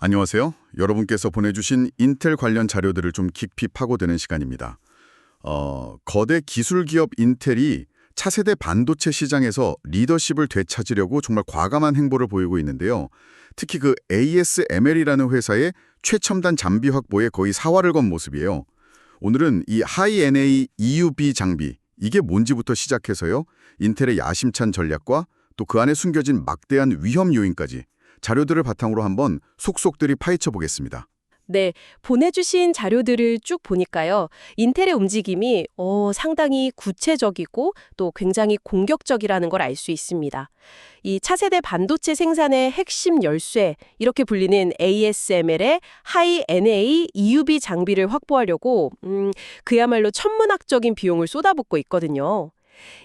안녕하세요. 여러분께서 보내주신 인텔 관련 자료들을 좀 깊이 파고드는 시간입니다. 거대 기술 기업 인텔이 차세대 반도체 시장에서 리더십을 되찾으려고 정말 과감한 행보를 보이고 있는데요. 특히 그 ASML이라는 회사의 최첨단 장비 확보에 거의 사활을 건 모습이에요. 오늘은 이 하이-NA EUV 장비, 이게 뭔지부터 시작해서요. 인텔의 야심찬 전략과 또 그 안에 숨겨진 막대한 위험 요인까지 자료들을 바탕으로 한번 속속들이 파헤쳐 보겠습니다. 네, 보내주신 자료들을 쭉 보니까요. 인텔의 움직임이 상당히 구체적이고 또 굉장히 공격적이라는 걸 알 수 있습니다. 이 차세대 반도체 생산의 핵심 열쇠, 이렇게 불리는 ASML의 하이-NA EUV 장비를 확보하려고 그야말로 천문학적인 비용을 쏟아붓고 있거든요.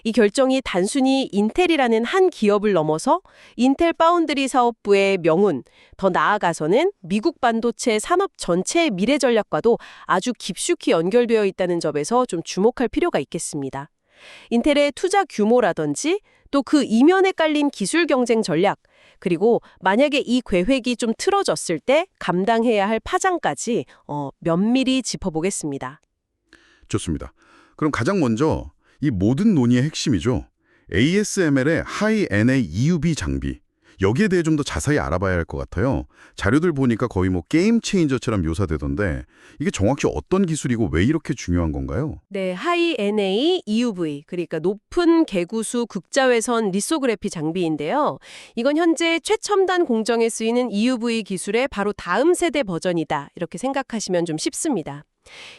이 결정이 단순히 인텔이라는 한 기업을 넘어서 인텔 파운드리 사업부의 명운, 더 나아가서는 미국 반도체 산업 전체의 미래 전략과도 아주 깊숙이 연결되어 있다는 점에서 좀 주목할 필요가 있겠습니다. 인텔의 투자 규모라든지 또 그 이면에 깔린 기술 경쟁 전략, 그리고 만약에 이 계획이 좀 틀어졌을 때 감당해야 할 파장까지 면밀히 짚어보겠습니다. 좋습니다. 그럼 가장 먼저 이 모든 논의의 핵심이죠. ASML의 하이-NA EUV 장비. 여기에 대해 좀 더 자세히 알아봐야 할 것 같아요. 자료들 보니까 거의 뭐 게임 체인저처럼 묘사되던데 이게 정확히 어떤 기술이고 왜 이렇게 중요한 건가요? 네, 하이-NA EUV, 그러니까 높은 개구수 극자외선 리소그래피 장비인데요. 이건 현재 최첨단 공정에 쓰이는 EUV 기술의 바로 다음 세대 버전이다, 이렇게 생각하시면 좀 쉽습니다.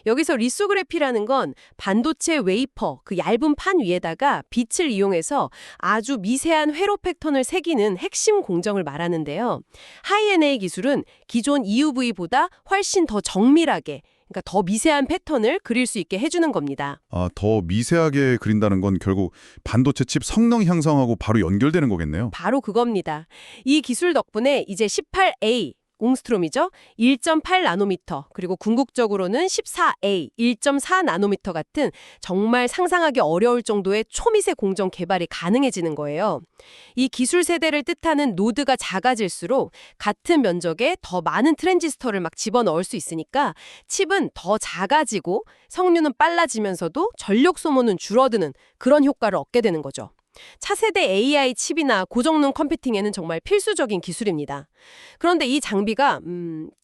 여기서 리소그래피라는 건 반도체 웨이퍼, 그 얇은 판 위에다가 빛을 이용해서 아주 미세한 회로 패턴을 새기는 핵심 공정을 말하는데요. 하이-NA 기술은 기존 EUV보다 훨씬 더 정밀하게, 그러니까 더 미세한 패턴을 그릴 수 있게 해주는 겁니다. 더 미세하게 그린다는 건 결국 반도체 칩 성능 향상하고 바로 연결되는 거겠네요. 바로 그겁니다. 이 기술 덕분에 이제 18A, 옹스트롬이죠. 1.8나노미터, 그리고 궁극적으로는 14A, 1.4나노미터 같은 정말 상상하기 어려울 정도의 초미세 공정 개발이 가능해지는 거예요. 이 기술 세대를 뜻하는 노드가 작아질수록 같은 면적에 더 많은 트랜지스터를 막 집어넣을 수 있으니까 칩은 더 작아지고 성능은 빨라지면서도 전력 소모는 줄어드는 그런 효과를 얻게 되는 거죠. 차세대 AI 칩이나 고성능 컴퓨팅에는 정말 필수적인 기술입니다. 그런데 이 장비가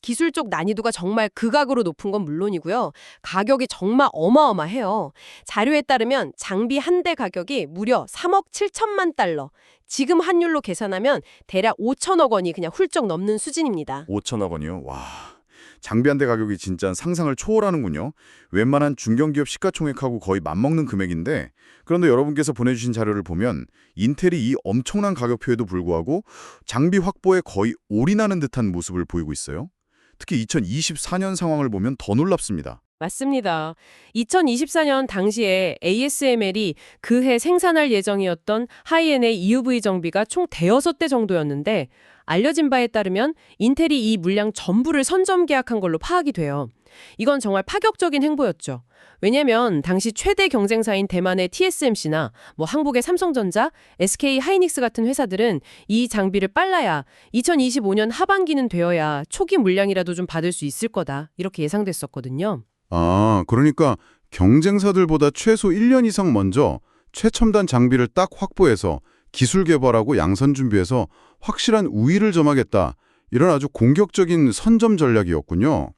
기술적 난이도가 정말 극악으로 높은 건 물론이고요. 가격이 정말 어마어마해요. 자료에 따르면 장비 한 대 가격이 무려 3억 7천만 달러. 지금 환율로 계산하면 대략 5천억 원이 그냥 훌쩍 넘는 수준입니다. 5천억 원이요? 와, 장비 한 대 가격이 진짜 상상을 초월하는군요. 웬만한 중견기업 시가총액하고 거의 맞먹는 금액인데 그런데 여러분께서 보내주신 자료를 보면 인텔이 이 엄청난 가격표에도 불구하고 장비 확보에 거의 올인하는 듯한 모습을 보이고 있어요. 특히 2024년 상황을 보면 더 놀랍습니다. 맞습니다. 2024년 당시에 ASML이 그해 생산할 예정이었던 하이-NA EUV 정비가 총 대여섯 대 정도였는데 알려진 바에 따르면 인텔이 이 물량 전부를 선점 계약한 걸로 파악이 돼요. 이건 정말 파격적인 행보였죠. 왜냐면 당시 최대 경쟁사인 대만의 TSMC나 한국의 삼성전자, SK 하이닉스 같은 회사들은 이 장비를 빨라야 2025년 하반기는 되어야 초기 물량이라도 좀 받을 수 있을 거다, 이렇게 예상됐었거든요. 그러니까 경쟁사들보다 최소 1년 이상 먼저 최첨단 장비를 딱 확보해서 기술 개발하고 양산 준비해서 확실한 우위를 점하겠다. 이런 아주 공격적인 선점 전략이었군요.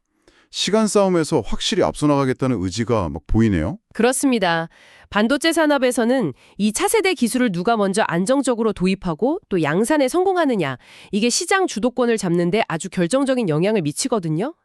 시간 싸움에서 확실히 앞서 나가겠다는 의지가 막 보이네요. 그렇습니다. 반도체 산업에서는 이 차세대 기술을 누가 먼저 안정적으로 도입하고 또 양산에 성공하느냐, 이게 시장 주도권을 잡는 데 아주 결정적인 영향을 미치거든요.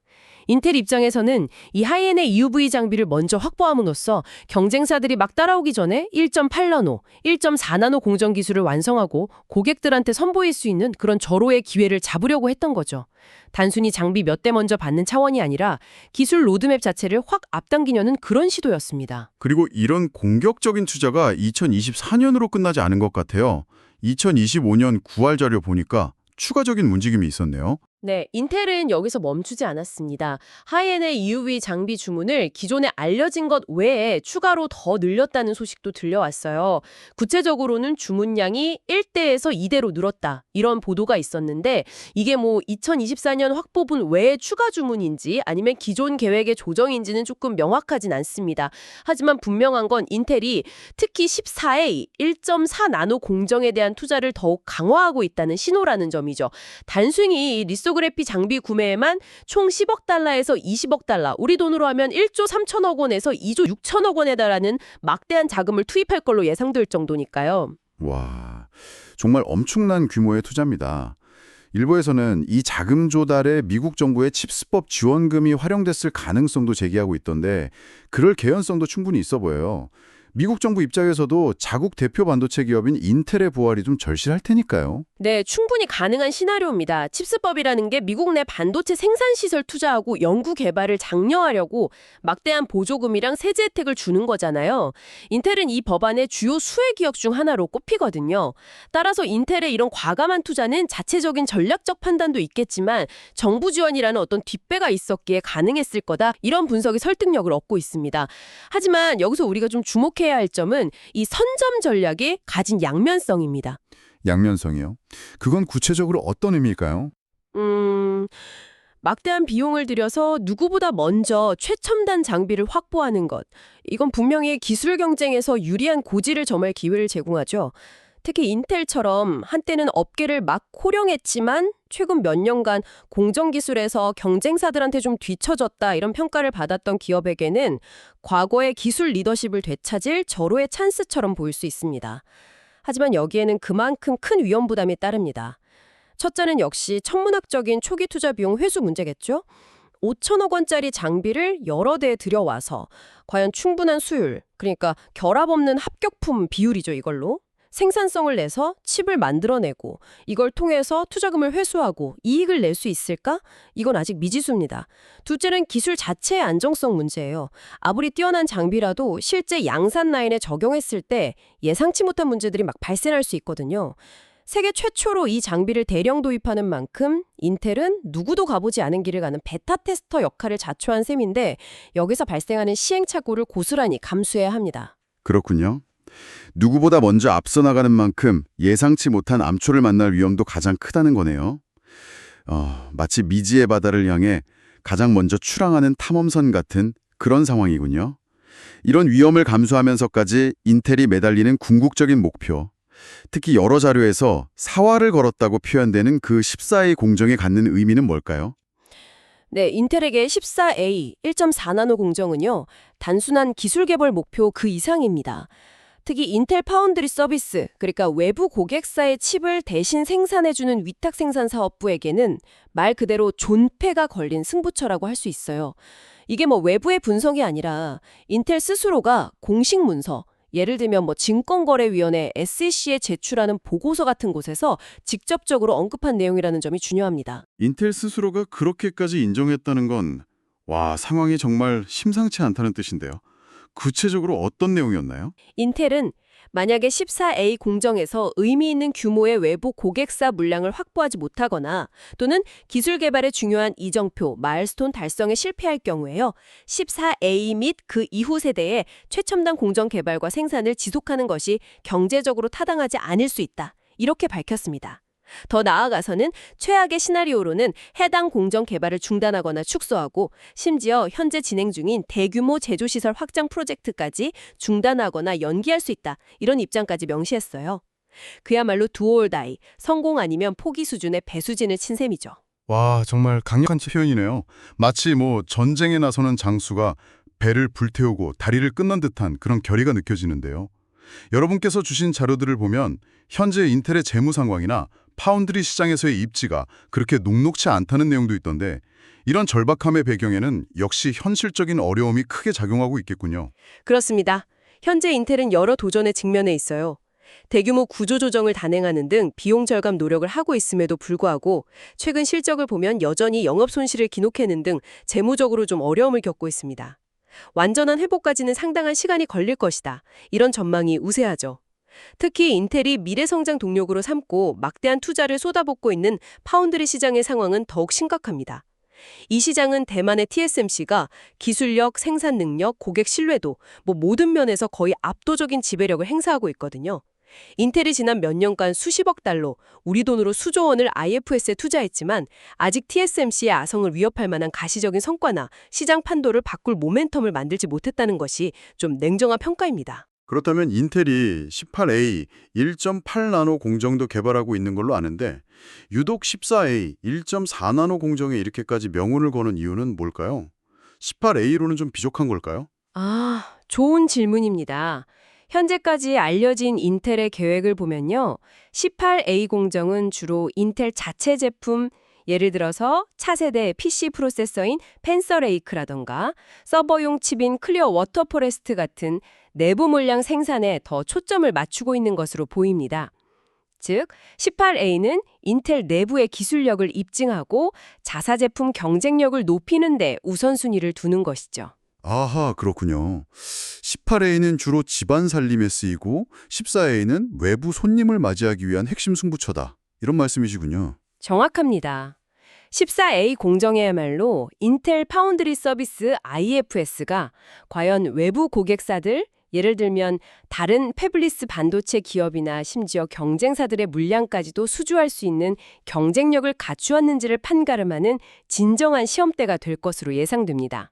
인텔 입장에서는 이 하이-NA EUV 장비를 먼저 확보함으로써 경쟁사들이 막 따라오기 전에 1.8나노, 1.4나노 공정 기술을 완성하고 고객들한테 선보일 수 있는 그런 절호의 기회를 잡으려고 했던 거죠. 단순히 장비 몇 대 먼저 받는 차원이 아니라 기술 로드맵 자체를 확 앞당기려는 그런 시도였습니다. 그리고 이런 공격적인 투자가 2024년으로 끝나지 않은 것 같아요. 2025년 9월 자료 보니까 추가적인 움직임이 있었네요. 네, 인텔은 여기서 멈추지 않았습니다. 하이엔의 EUV 장비 주문을 기존에 알려진 것 외에 추가로 더 늘렸다는 소식도 들려왔어요. 구체적으로는 주문량이 1대에서 2대로 늘었다. 이런 보도가 있었는데 이게 뭐 2024년 확보분 외에 추가 주문인지 아니면 기존 계획의 조정인지는 조금 명확하진 않습니다. 하지만 분명한 건 인텔이 특히 14A 1.4 나노 공정에 대한 투자를 더욱 강화하고 있다는 신호라는 점이죠. 단순히 리소그래피 장비 구매에만 총 10억 달러에서 20억 달러, 우리 돈으로 하면 1조 3천억 원에서 2조 6천억 원에 달하는 막대한 자금을 투입할 걸로 예상될 정도니까요. 와, 정말 엄청난 규모의 투자입니다. 일부에서는 이 자금 조달에 미국 정부의 칩스법 지원금이 활용됐을 가능성도 제기하고 있던데 그럴 개연성도 충분히 있어 보여요. 미국 정부 입장에서도 자국 대표 반도체 기업인 인텔의 부활이 좀 절실할 테니까요. 네, 충분히 가능한 시나리오입니다. 칩스법이라는 게 미국 내 반도체 생산 시설 투자하고 연구 개발을 장려하려고 막대한 보조금이랑 세제 혜택을 주는 거잖아요. 인텔은 이 법안의 주요 수혜 기업 중 하나로 꼽히거든요. 따라서 인텔의 이런 과감한 투자는 자체적인 전략적 판단도 있겠지만 정부 지원이라는 어떤 뒷배가 있었기에 가능했을 거다. 이런 분석이 설득력을 얻고 있습니다. 하지만 여기서 우리가 좀 주목해야 할 점은 이 선점 전략이 가진 양면성입니다. 양면성이요. 그건 구체적으로 어떤 의미일까요? 막대한 비용을 들여서 누구보다 먼저 최첨단 장비를 확보하는 것. 이건 분명히 기술 경쟁에서 유리한 고지를 점할 기회를 제공하죠. 특히 인텔처럼 한때는 업계를 막 호령했지만 최근 몇 년간 공정기술에서 경쟁사들한테 좀 뒤처졌다 이런 평가를 받았던 기업에게는 과거의 기술 리더십을 되찾을 절호의 찬스처럼 보일 수 있습니다. 하지만 여기에는 그만큼 큰 위험 부담이 따릅니다. 첫째는 역시 천문학적인 초기 투자 비용 회수 문제겠죠? 5천억 원짜리 장비를 여러 대 들여와서 과연 충분한 수율, 그러니까 결합 없는 합격품 비율이죠, 이걸로. 생산성을 내서 칩을 만들어내고 이걸 통해서 투자금을 회수하고 이익을 낼 수 있을까? 이건 아직 미지수입니다. 둘째는 기술 자체의 안정성 문제예요. 아무리 뛰어난 장비라도 실제 양산 라인에 적용했을 때 예상치 못한 문제들이 막 발생할 수 있거든요. 세계 최초로 이 장비를 대량 도입하는 만큼 인텔은 누구도 가보지 않은 길을 가는 베타 테스터 역할을 자초한 셈인데 여기서 발생하는 시행착오를 고스란히 감수해야 합니다. 그렇군요. 누구보다 먼저 앞서 나가는 만큼 예상치 못한 암초를 만날 위험도 가장 크다는 거네요. 마치 미지의 바다를 향해 가장 먼저 출항하는 탐험선 같은 그런 상황이군요. 이런 위험을 감수하면서까지 인텔이 매달리는 궁극적인 목표, 특히 여러 자료에서 사활을 걸었다고 표현되는 그 14A 공정에 갖는 의미는 뭘까요? 네, 인텔에게 14A 1.4나노 공정은요, 단순한 기술 개발 목표 그 이상입니다. 특히 인텔 파운드리 서비스, 그러니까 외부 고객사의 칩을 대신 생산해주는 위탁 생산 사업부에게는 말 그대로 존폐가 걸린 승부처라고 할 수 있어요. 이게 뭐 외부의 분석이 아니라 인텔 스스로가 공식 문서, 예를 들면 뭐 증권거래위원회 SEC에 제출하는 보고서 같은 곳에서 직접적으로 언급한 내용이라는 점이 중요합니다. 인텔 스스로가 그렇게까지 인정했다는 건 상황이 정말 심상치 않다는 뜻인데요. 구체적으로 어떤 내용이었나요? 인텔은 만약에 14A 공정에서 의미 있는 규모의 외부 고객사 물량을 확보하지 못하거나 또는 기술 개발에 중요한 이정표, 마일스톤 달성에 실패할 경우에요. 14A 및 그 이후 세대의 최첨단 공정 개발과 생산을 지속하는 것이 경제적으로 타당하지 않을 수 있다. 이렇게 밝혔습니다. 더 나아가서는 최악의 시나리오로는 해당 공정 개발을 중단하거나 축소하고 심지어 현재 진행 중인 대규모 제조시설 확장 프로젝트까지 중단하거나 연기할 수 있다. 이런 입장까지 명시했어요. 그야말로 do or die, 성공 아니면 포기 수준의 배수진을 친 셈이죠. 와, 정말 강력한 표현이네요. 마치 전쟁에 나서는 장수가 배를 불태우고 다리를 끊는 듯한 그런 결의가 느껴지는데요. 여러분께서 주신 자료들을 보면 현재 인텔의 재무 상황이나 파운드리 시장에서의 입지가 그렇게 녹록치 않다는 내용도 있던데 이런 절박함의 배경에는 역시 현실적인 어려움이 크게 작용하고 있겠군요. 그렇습니다. 현재 인텔은 여러 도전에 직면해 있어요. 대규모 구조조정을 단행하는 등 비용 절감 노력을 하고 있음에도 불구하고 최근 실적을 보면 여전히 영업 손실을 기록하는 등 재무적으로 좀 어려움을 겪고 있습니다. 완전한 회복까지는 상당한 시간이 걸릴 것이다. 이런 전망이 우세하죠. 특히 인텔이 미래 성장 동력으로 삼고 막대한 투자를 쏟아붓고 있는 파운드리 시장의 상황은 더욱 심각합니다. 이 시장은 대만의 TSMC가 기술력, 생산 능력, 고객 신뢰도 모든 면에서 거의 압도적인 지배력을 행사하고 있거든요. 인텔이 지난 몇 년간 수십억 달러, 우리 돈으로 수조 원을 IFS에 투자했지만 아직 TSMC의 아성을 위협할 만한 가시적인 성과나 시장 판도를 바꿀 모멘텀을 만들지 못했다는 것이 좀 냉정한 평가입니다. 그렇다면 인텔이 18A 1.8나노 공정도 개발하고 있는 걸로 아는데 유독 14A 1.4나노 공정에 이렇게까지 명운을 거는 이유는 뭘까요? 18A로는 좀 부족한 걸까요? 좋은 질문입니다. 현재까지 알려진 인텔의 계획을 보면요. 18A 공정은 주로 인텔 자체 제품, 예를 들어서 차세대 PC 프로세서인 펜서레이크라던가 서버용 칩인 클리어 워터 포레스트 같은 내부 물량 생산에 더 초점을 맞추고 있는 것으로 보입니다. 즉, 18A는 인텔 내부의 기술력을 입증하고 자사 제품 경쟁력을 높이는 데 우선순위를 두는 것이죠. 아하, 그렇군요. 18A는 주로 집안 살림에 쓰이고 14A는 외부 손님을 맞이하기 위한 핵심 승부처다. 이런 말씀이시군요. 정확합니다. 14A 공정에야말로 인텔 파운드리 서비스 IFS가 과연 외부 고객사들, 예를 들면 다른 패블리스 반도체 기업이나 심지어 경쟁사들의 물량까지도 수주할 수 있는 경쟁력을 갖추었는지를 판가름하는 진정한 시험대가 될 것으로 예상됩니다.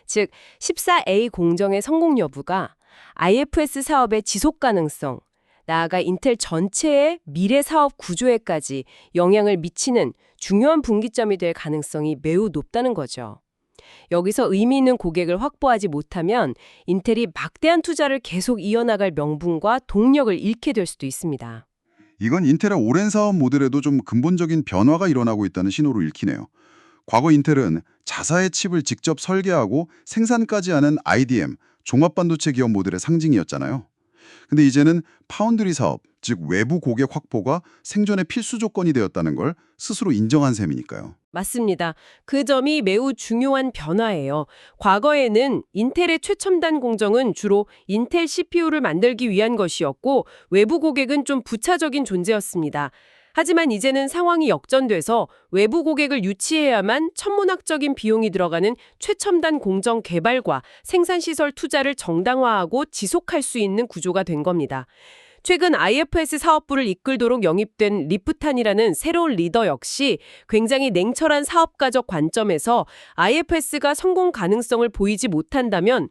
즉, 14A 공정의 성공 여부가 IFS 사업의 지속 가능성, 나아가 인텔 전체의 미래 사업 구조에까지 영향을 미치는 중요한 분기점이 될 가능성이 매우 높다는 거죠. 여기서 의미 있는 고객을 확보하지 못하면 인텔이 막대한 투자를 계속 이어나갈 명분과 동력을 잃게 될 수도 있습니다. 이건 인텔의 오랜 사업 모델에도 좀 근본적인 변화가 일어나고 있다는 신호로 읽히네요. 과거 인텔은 자사의 칩을 직접 설계하고 생산까지 하는 IDM, 종합반도체 기업 모델의 상징이었잖아요. 근데 이제는 파운드리 사업, 즉 외부 고객 확보가 생존의 필수 조건이 되었다는 걸 스스로 인정한 셈이니까요. 맞습니다. 그 점이 매우 중요한 변화예요. 과거에는 인텔의 최첨단 공정은 주로 인텔 CPU를 만들기 위한 것이었고 외부 고객은 좀 부차적인 존재였습니다. 하지만 이제는 상황이 역전돼서 외부 고객을 유치해야만 천문학적인 비용이 들어가는 최첨단 공정 개발과 생산시설 투자를 정당화하고 지속할 수 있는 구조가 된 겁니다. 최근 IFS 사업부를 이끌도록 영입된 리프탄이라는 새로운 리더 역시 굉장히 냉철한 사업가적 관점에서 IFS가 성공 가능성을 보이지 못한다면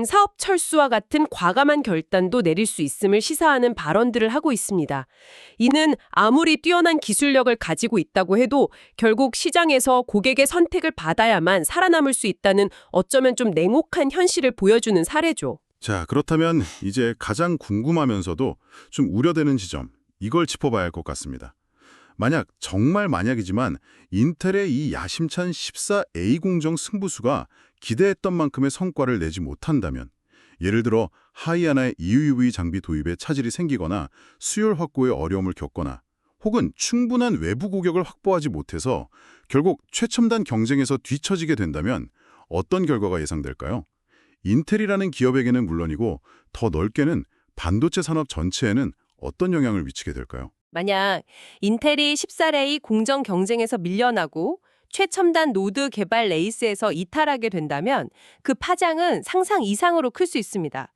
사업 철수와 같은 과감한 결단도 내릴 수 있음을 시사하는 발언들을 하고 있습니다. 이는 아무리 뛰어난 기술력을 가지고 있다고 해도 결국 시장에서 고객의 선택을 받아야만 살아남을 수 있다는 어쩌면 좀 냉혹한 현실을 보여주는 사례죠. 자, 그렇다면 이제 가장 궁금하면서도 좀 우려되는 지점, 이걸 짚어봐야 할 것 같습니다. 정말 만약이지만 인텔의 이 야심찬 14A 공정 승부수가 기대했던 만큼의 성과를 내지 못한다면, 예를 들어 하이아나의 EUV 장비 도입에 차질이 생기거나 수요 확보에 어려움을 겪거나 혹은 충분한 외부 고객을 확보하지 못해서 결국 최첨단 경쟁에서 뒤처지게 된다면 어떤 결과가 예상될까요? 인텔이라는 기업에게는 물론이고 더 넓게는 반도체 산업 전체에는 어떤 영향을 미치게 될까요? 만약 인텔이 14A 공정 경쟁에서 밀려나고 최첨단 노드 개발 레이스에서 이탈하게 된다면 그 파장은 상상 이상으로 클 수 있습니다.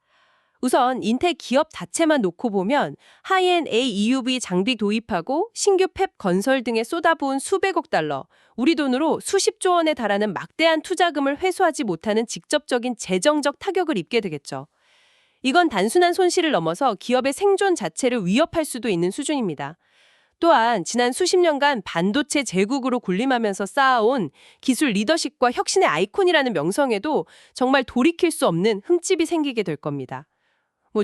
우선 인텔 기업 자체만 놓고 보면 하이엔드 EUV 장비 도입하고 신규 팹 건설 등에 쏟아부은 수백억 달러, 우리 돈으로 수십조 원에 달하는 막대한 투자금을 회수하지 못하는 직접적인 재정적 타격을 입게 되겠죠. 이건 단순한 손실을 넘어서 기업의 생존 자체를 위협할 수도 있는 수준입니다. 또한 지난 수십 년간 반도체 제국으로 군림하면서 쌓아온 기술 리더십과 혁신의 아이콘이라는 명성에도 정말 돌이킬 수 없는 흠집이 생기게 될 겁니다.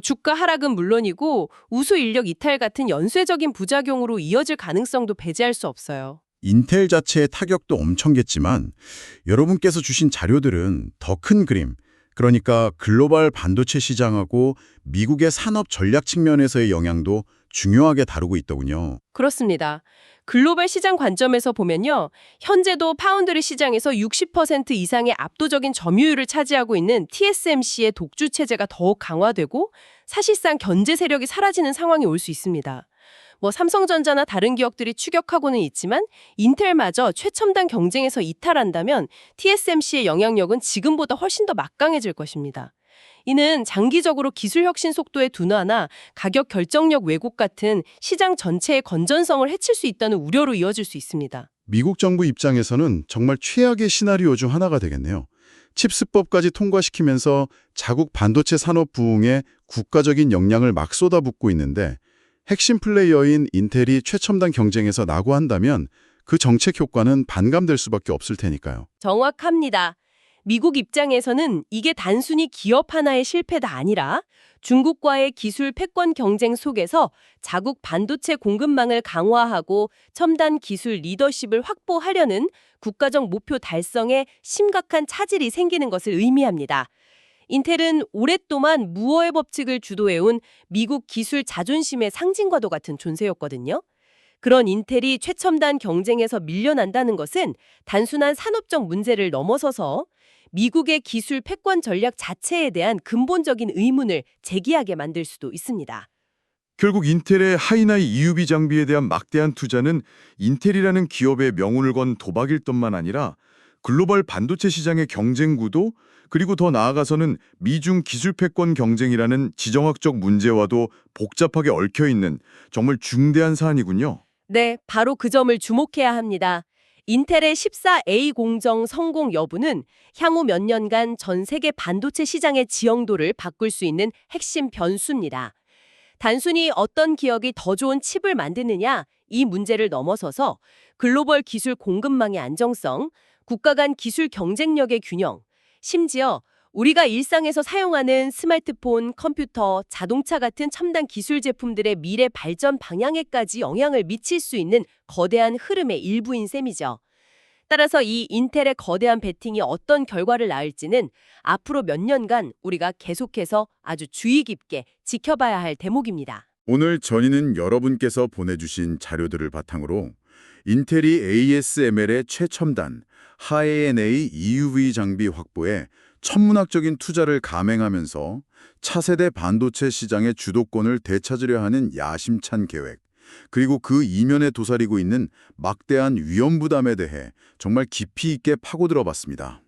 주가 하락은 물론이고 우수 인력 이탈 같은 연쇄적인 부작용으로 이어질 가능성도 배제할 수 없어요. 인텔 자체의 타격도 엄청겠지만 여러분께서 주신 자료들은 더 큰 그림, 그러니까 글로벌 반도체 시장하고 미국의 산업 전략 측면에서의 영향도 중요하게 다루고 있더군요. 그렇습니다. 글로벌 시장 관점에서 보면요. 현재도 파운드리 시장에서 60% 이상의 압도적인 점유율을 차지하고 있는 TSMC의 독주 체제가 더욱 강화되고 사실상 견제 세력이 사라지는 상황이 올 수 있습니다. 삼성전자나 다른 기업들이 추격하고는 있지만 인텔마저 최첨단 경쟁에서 이탈한다면 TSMC의 영향력은 지금보다 훨씬 더 막강해질 것입니다. 이는 장기적으로 기술 혁신 속도의 둔화나 가격 결정력 왜곡 같은 시장 전체의 건전성을 해칠 수 있다는 우려로 이어질 수 있습니다. 미국 정부 입장에서는 정말 최악의 시나리오 중 하나가 되겠네요. 칩스법까지 통과시키면서 자국 반도체 산업 부흥에 국가적인 역량을 막 쏟아붓고 있는데 핵심 플레이어인 인텔이 최첨단 경쟁에서 낙오한다면 그 정책 효과는 반감될 수밖에 없을 테니까요. 정확합니다. 미국 입장에서는 이게 단순히 기업 하나의 실패가 아니라 중국과의 기술 패권 경쟁 속에서 자국 반도체 공급망을 강화하고 첨단 기술 리더십을 확보하려는 국가적 목표 달성에 심각한 차질이 생기는 것을 의미합니다. 인텔은 오랫동안 무어의 법칙을 주도해온 미국 기술 자존심의 상징과도 같은 존재였거든요. 그런 인텔이 최첨단 경쟁에서 밀려난다는 것은 단순한 산업적 문제를 넘어서서 미국의 기술 패권 전략 자체에 대한 근본적인 의문을 제기하게 만들 수도 있습니다. 결국 인텔의 하이나이 EUV 장비에 대한 막대한 투자는 인텔이라는 기업의 명운을 건 도박일 뿐만 아니라 글로벌 반도체 시장의 경쟁 구도, 그리고 더 나아가서는 미중 기술 패권 경쟁이라는 지정학적 문제와도 복잡하게 얽혀있는 정말 중대한 사안이군요. 네, 바로 그 점을 주목해야 합니다. 인텔의 14A 공정 성공 여부는 향후 몇 년간 전 세계 반도체 시장의 지형도를 바꿀 수 있는 핵심 변수입니다. 단순히 어떤 기업이 더 좋은 칩을 만드느냐, 이 문제를 넘어서서 글로벌 기술 공급망의 안정성, 국가 간 기술 경쟁력의 균형, 심지어 우리가 일상에서 사용하는 스마트폰, 컴퓨터, 자동차 같은 첨단 기술 제품들의 미래 발전 방향에까지 영향을 미칠 수 있는 거대한 흐름의 일부인 셈이죠. 따라서 이 인텔의 거대한 베팅이 어떤 결과를 낳을지는 앞으로 몇 년간 우리가 계속해서 아주 주의 깊게 지켜봐야 할 대목입니다. 오늘 전의는 여러분께서 보내주신 자료들을 바탕으로 인텔이 ASML의 최첨단 High-NA EUV 장비 확보에 천문학적인 투자를 감행하면서 차세대 반도체 시장의 주도권을 되찾으려 하는 야심찬 계획, 그리고 그 이면에 도사리고 있는 막대한 위험 부담에 대해 정말 깊이 있게 파고들어 봤습니다.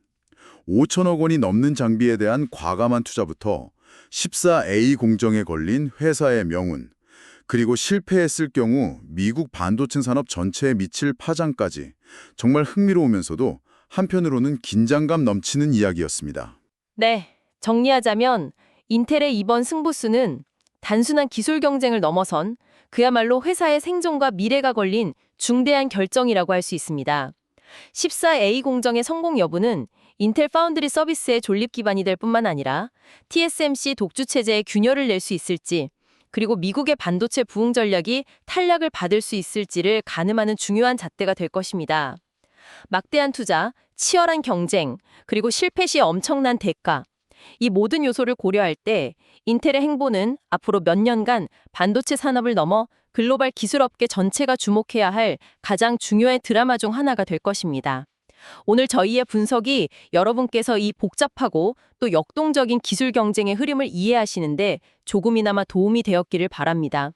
5천억 원이 넘는 장비에 대한 과감한 투자부터 14A 공정에 걸린 회사의 명운, 그리고 실패했을 경우 미국 반도체 산업 전체에 미칠 파장까지 정말 흥미로우면서도 한편으로는 긴장감 넘치는 이야기였습니다. 네, 정리하자면 인텔의 이번 승부수는 단순한 기술 경쟁을 넘어선 그야말로 회사의 생존과 미래가 걸린 중대한 결정이라고 할 수 있습니다. 14A 공정의 성공 여부는 인텔 파운드리 서비스의 존립 기반이 될 뿐만 아니라 TSMC 독주 체제에 균열을 낼 수 있을지, 그리고 미국의 반도체 부흥 전략이 탄력을 받을 수 있을지를 가늠하는 중요한 잣대가 될 것입니다. 막대한 투자, 치열한 경쟁, 그리고 실패 시 엄청난 대가, 이 모든 요소를 고려할 때 인텔의 행보는 앞으로 몇 년간 반도체 산업을 넘어 글로벌 기술업계 전체가 주목해야 할 가장 중요한 드라마 중 하나가 될 것입니다. 오늘 저희의 분석이 여러분께서 이 복잡하고 또 역동적인 기술 경쟁의 흐름을 이해하시는데 조금이나마 도움이 되었기를 바랍니다.